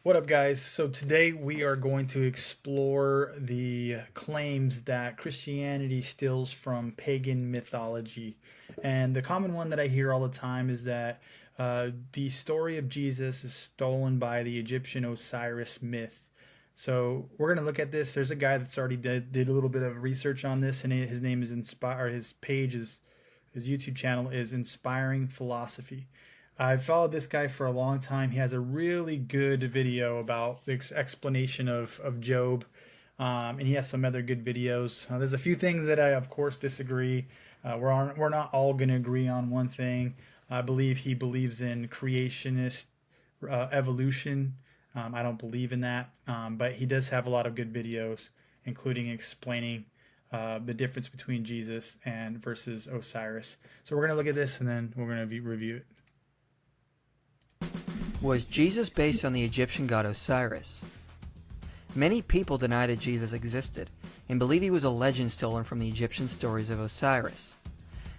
What up, guys? So today we are going to explore the claims that Christianity steals from pagan mythology. And the common one that I hear all the time is that the story of Jesus is stolen by the Egyptian Osiris myth. So we're going to look at this. There's a guy that's already did a little bit of research on this, and his name is his page is his YouTube channel is Inspiring Philosophy. I've followed this guy for a long time. He has a really good video about the explanation of Job, and he has some other good videos. There's a few things that I, of course, disagree. We're not all going to agree on one thing. I believe he believes in creationist evolution. I don't believe in that, but he does have a lot of good videos, including explaining the difference between Jesus and versus Osiris. So we're going to look at this, and then we're going to review it. Was Jesus based on the Egyptian god Osiris? Many people deny that Jesus existed and believe he was a legend stolen from the Egyptian stories of Osiris.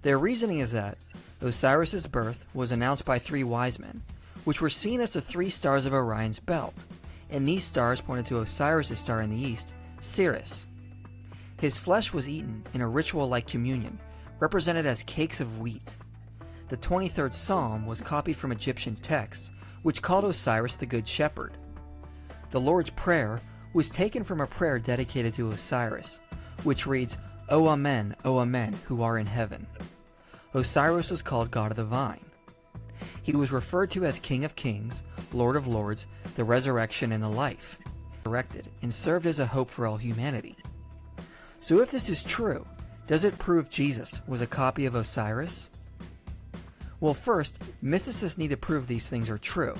Their reasoning is that Osiris's birth was announced by three wise men, which were seen as the three stars of Orion's belt, and these stars pointed to Osiris's star in the east, Sirius. His flesh was eaten in a ritual-like communion, represented as cakes of wheat. The 23rd Psalm was copied from Egyptian texts, which called Osiris the Good Shepherd. The Lord's Prayer was taken from a prayer dedicated to Osiris, which reads, O Amen, who are in heaven. Osiris was called God of the Vine. He was referred to as King of Kings, Lord of Lords, the resurrection and the life, resurrected, and served as a hope for all humanity. So if this is true, does it prove Jesus was a copy of Osiris? Well, first, mysticists need to prove these things are true,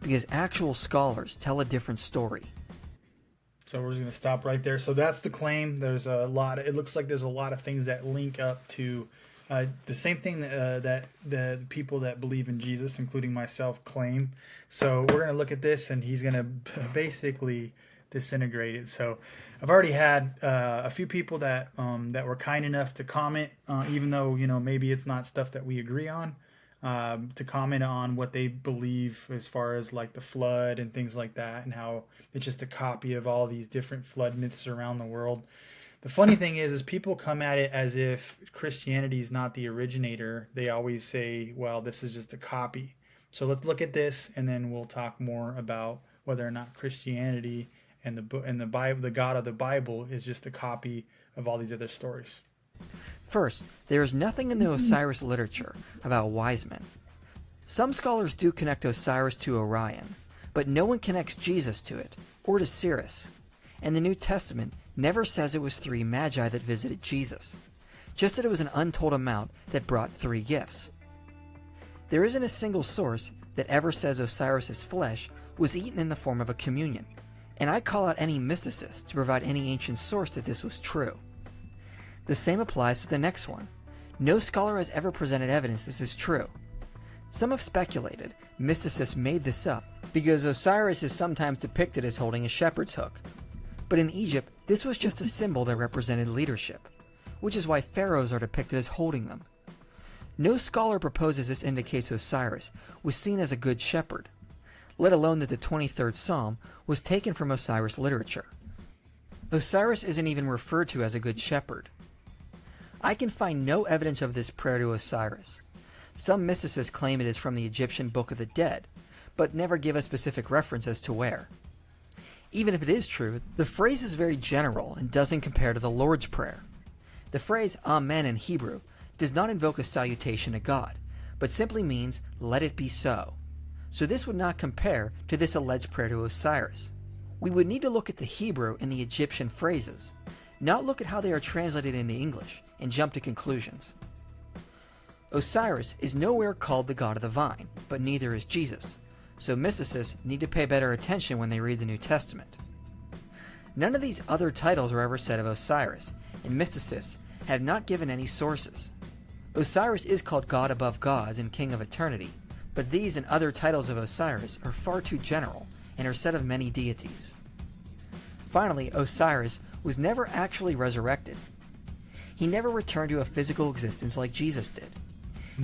because actual scholars tell a different story. So we're just going to stop right there. So that's the claim. There's a lot. It looks like there's a lot of things that link up to the same thing that the people that believe in Jesus, including myself, claim. So we're going to look at this, and he's going to basically disintegrate it. So I've already had a few people that were kind enough to comment, even though maybe it's not stuff that we agree on. To comment on what they believe as far as like the flood and things like that, and how it's just a copy of all these different flood myths around the world. The funny thing is people come at it as if Christianity is not the originator. They always say, well, this is just a copy. So let's look at this, and then we'll talk more about whether or not Christianity and the Bible, the God of the Bible, is just a copy of all these other stories. First, there is nothing in the Osiris literature about wise men. Some scholars do connect Osiris to Orion, but no one connects Jesus to it, or to Sirius. And the New Testament never says it was three magi that visited Jesus, just that it was an untold amount that brought three gifts. There isn't a single source that ever says Osiris's flesh was eaten in the form of a communion, and I call out any mysticist to provide any ancient source that this was true. The same applies to the next one. No scholar has ever presented evidence this is true. Some have speculated mysticists made this up because Osiris is sometimes depicted as holding a shepherd's hook. But in Egypt, this was just a symbol that represented leadership, which is why pharaohs are depicted as holding them. No scholar proposes this indicates Osiris was seen as a good shepherd, let alone that the 23rd Psalm was taken from Osiris literature. Osiris isn't even referred to as a good shepherd. I can find no evidence of this prayer to Osiris. Some mysticists claim it is from the Egyptian Book of the Dead, but never give a specific reference as to where. Even if it is true, the phrase is very general and doesn't compare to the Lord's Prayer. The phrase Amen in Hebrew does not invoke a salutation to God, but simply means, let it be so. So this would not compare to this alleged prayer to Osiris. We would need to look at the Hebrew and the Egyptian phrases, not look at how they are translated into English, and jump to conclusions. Osiris is nowhere called the God of the Vine, but neither is Jesus, so mysticists need to pay better attention when they read the New Testament. None of these other titles are ever said of Osiris, and mysticists have not given any sources. Osiris is called God above gods and King of eternity, but these and other titles of Osiris are far too general and are said of many deities. Finally, Osiris was never actually resurrected. He never returned to a physical existence like Jesus did.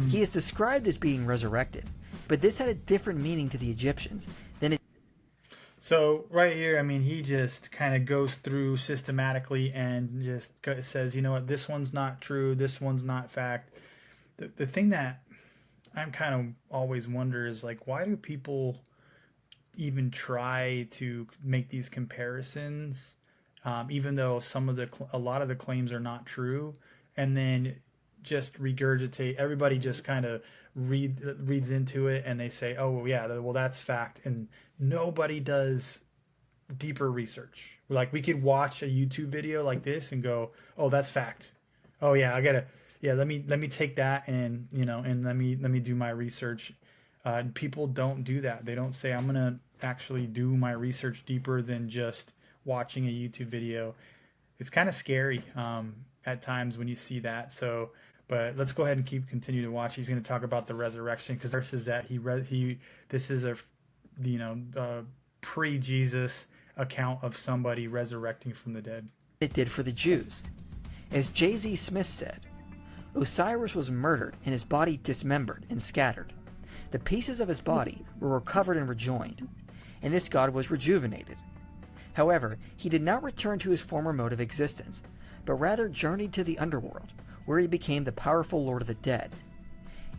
He is described as being resurrected, but this had a different meaning to the Egyptians than it. So right here, I mean, he just kind of goes through systematically and just says, you know what, this one's not true, this one's not fact. The thing that I'm kind of always wonder is like, why do people even try to make these comparisons, even though a lot of the claims are not true, and then just regurgitate. Everybody just kind of reads into it, and they say, "Oh, well, yeah, well, that's fact," and nobody does deeper research. Like we could watch a YouTube video like this and go, "Oh, that's fact." Oh yeah, I gotta. Yeah, let me take that and and let me do my research. And people don't do that. They don't say I'm gonna actually do my research deeper than just watching a YouTube video. It's kind of scary at times when you see that. So, but let's go ahead and continue to watch. He's going to talk about the resurrection because verses that he this is a pre-Jesus account of somebody resurrecting from the dead. It did for the Jews. As J.Z. Smith said, Osiris was murdered and his body dismembered and scattered. The pieces of his body were recovered and rejoined, and this god was rejuvenated. However, he did not return to his former mode of existence, but rather journeyed to the underworld, where he became the powerful lord of the dead.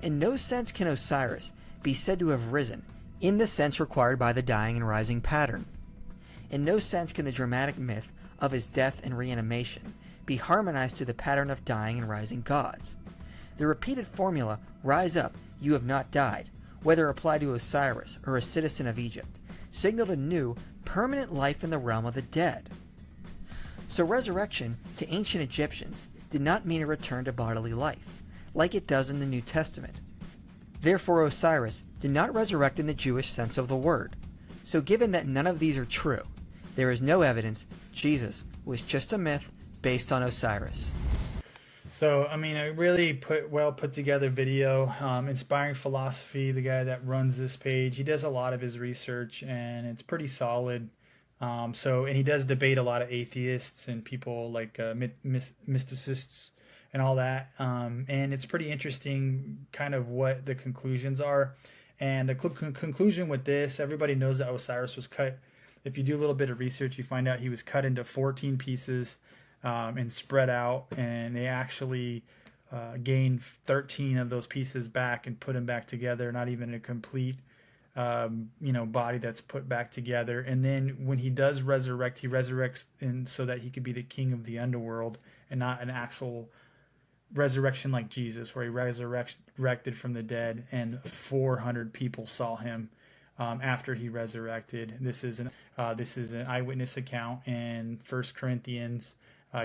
In no sense can Osiris be said to have risen in the sense required by the dying and rising pattern. In no sense can the dramatic myth of his death and reanimation be harmonized to the pattern of dying and rising gods. The repeated formula, "Rise up, you have not died," whether applied to Osiris or a citizen of Egypt, signaled a new, permanent life in the realm of the dead. So resurrection to ancient Egyptians did not mean a return to bodily life, like it does in the New Testament. Therefore Osiris did not resurrect in the Jewish sense of the word. So given that none of these are true, there is no evidence Jesus was just a myth based on Osiris. So, I mean, a really put together video, Inspiring Philosophy, the guy that runs this page. He does a lot of his research, and it's pretty solid. And he does debate a lot of atheists and people like mysticists and all that. And it's pretty interesting, kind of what the conclusions are. And the conclusion with this, everybody knows that Osiris was cut. If you do a little bit of research, you find out he was cut into 14 pieces. And spread out, and they actually gained 13 of those pieces back and put them back together. Not even a complete, body that's put back together. And then when he does resurrect, he resurrects so that he could be the king of the underworld, and not an actual resurrection like Jesus, where he resurrected from the dead, and 400 people saw him. After he resurrected, this is an eyewitness account in 1 Corinthians.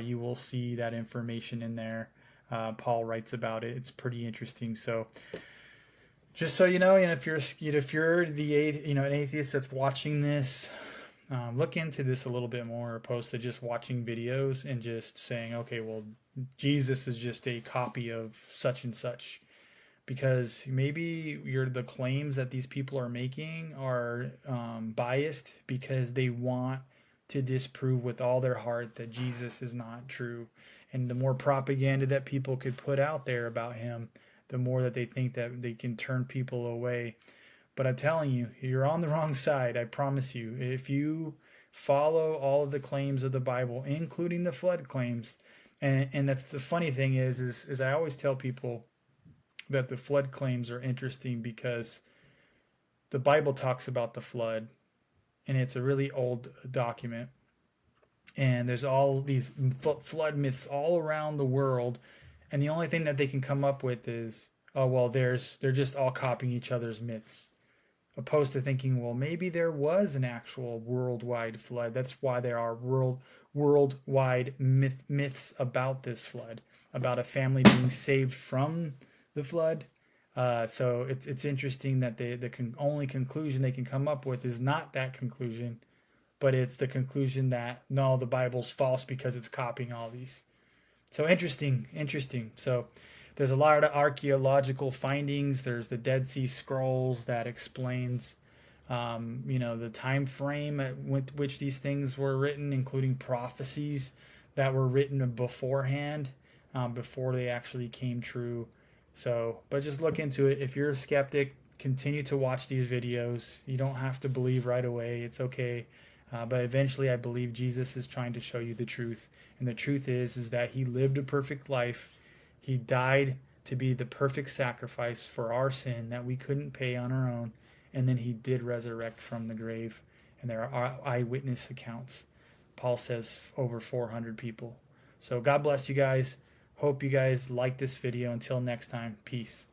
You will see that information in there. Paul writes about it. It's pretty interesting. So, just so you know, and if you're an atheist that's watching this, look into this a little bit more, opposed to just watching videos and just saying, okay, well, Jesus is just a copy of such and such. Because maybe the claims that these people are making are biased because they want to disprove with all their heart that Jesus is not true. And the more propaganda that people could put out there about him, the more that they think that they can turn people away. But I'm telling you, you're on the wrong side. I promise you. If you follow all of the claims of the Bible, including the flood claims, and that's the funny thing is I always tell people that the flood claims are interesting because the Bible talks about the flood, and it's a really old document, and there's all these flood myths all around the world, and the only thing that they can come up with is, oh well, they're just all copying each other's myths, opposed to thinking, well, maybe there was an actual worldwide flood. That's why there are worldwide myths about this flood, about a family being saved from the flood. So it's interesting that the only conclusion they can come up with is not that conclusion, but it's the conclusion that no, the Bible's false because it's copying all these. So interesting. So there's a lot of archaeological findings. There's the Dead Sea Scrolls that explains, the time frame at which these things were written, including prophecies that were written beforehand, before they actually came true. So, but just look into it. If you're a skeptic, Continue to watch these videos. You don't have to believe right away. It's okay. But eventually, I believe Jesus is trying to show you the truth. And the truth is that he lived a perfect life. He died to be the perfect sacrifice for our sin that we couldn't pay on our own. And then he did resurrect from the grave. And there are eyewitness accounts. Paul says over 400 people. So God bless you guys. Hope you guys like this video. Until next time, peace.